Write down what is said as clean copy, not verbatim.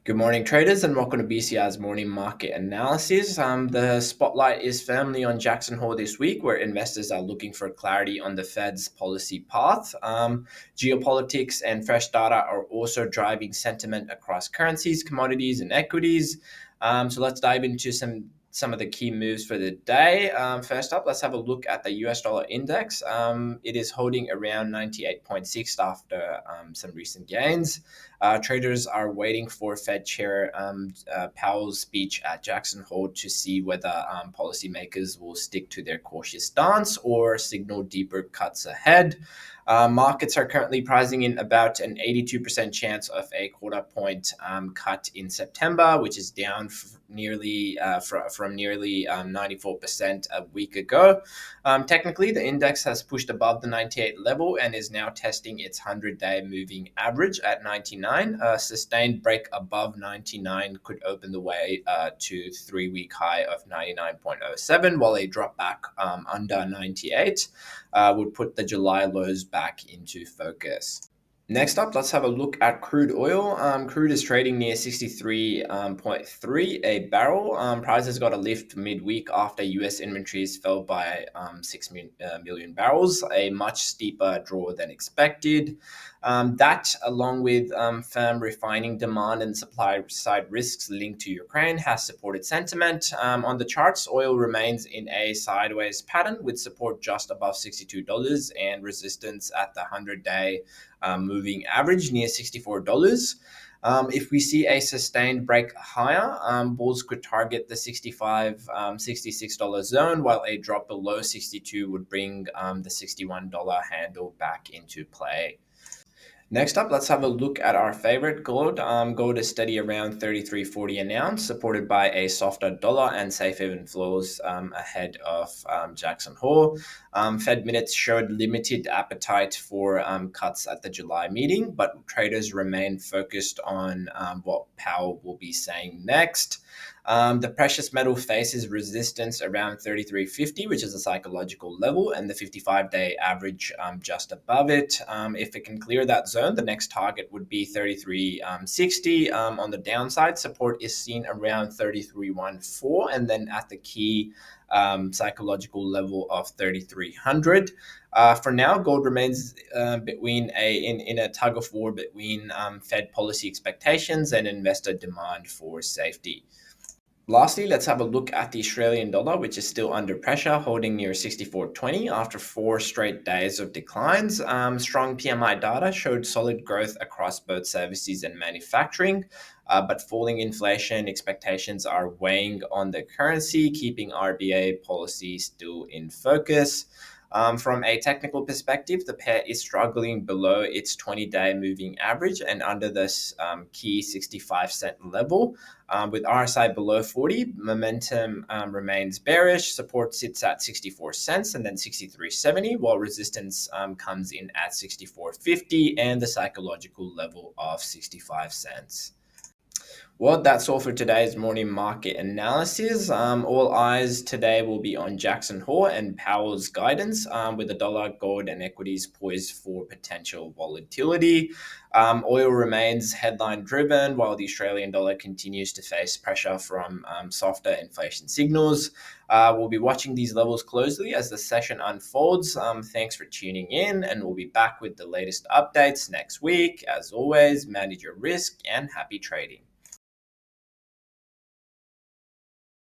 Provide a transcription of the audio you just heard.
Good morning, traders, and welcome to BCI's morning market analysis. The spotlight is firmly on Jackson Hole this week, where investors are looking for clarity on the Fed's policy path. Geopolitics and fresh data are also driving sentiment across currencies, commodities, and equities. So let's dive into some of the key moves for the day. First up, let's have a look at the US dollar index. It is holding around 98.6 after some recent gains. Traders are waiting for Fed Chair Powell's speech at Jackson Hole to see whether policymakers will stick to their cautious stance or signal deeper cuts ahead. Markets are currently pricing in about an 82% chance of a quarter point cut in September, which is down from nearly 94% a week ago. Technically, the index has pushed above the 98 level and is now testing its 100-day moving average at 99. A sustained break above 99 could open the way to 3-week high of 99.07, while a drop back under 98 would put the July lows back into focus. Next up, let's have a look at crude oil. Crude is trading near 63.3 a barrel. Prices got a lift midweek after US inventories fell by 6 million barrels, a much steeper draw than expected. That, along with firm refining demand and supply side risks linked to Ukraine, has supported sentiment. On the charts, oil remains in a sideways pattern with support just above $62 and resistance at the 100-day moving average near $64. If we see a sustained break higher, bulls could target the $65, $66 zone, while a drop below 62 would bring the $61 handle back into play. Next up, let's have a look at our favorite gold. Gold is steady around 33.40 an ounce, supported by a softer dollar and safe haven floors ahead of Jackson Hole. Fed minutes showed limited appetite for cuts at the July meeting, but traders remain focused on what Powell will be saying next. The precious metal faces resistance around 33.50, which is a psychological level, and the 55-day average just above it. If it can clear that zone, the next target would be 33.60. On the downside, support is seen around 33.14, and then at the key psychological level of 3300. For now, gold remains in a tug of war between Fed policy expectations and investor demand for safety. Lastly, let's have a look at the Australian dollar, which is still under pressure, holding near 64.20 after 4 straight days of declines. Strong PMI data showed solid growth across both services and manufacturing, but falling inflation expectations are weighing on the currency, keeping RBA policy still in focus. From a technical perspective, the pair is struggling below its 20-day moving average and under this key 65-cent level. With RSI below 40, momentum remains bearish. Support sits at 64 cents and then 63.70, while resistance comes in at 64.50 and the psychological level of 65 cents. Well, that's all for today's morning market analysis. All eyes today will be on Jackson Hole and Powell's guidance, with the dollar, gold, and equities poised for potential volatility. Oil remains headline driven, while the Australian dollar continues to face pressure from softer inflation signals. We'll be watching these levels closely as the session unfolds. Thanks for tuning in, and we'll be back with the latest updates next week. As always, manage your risk and happy trading.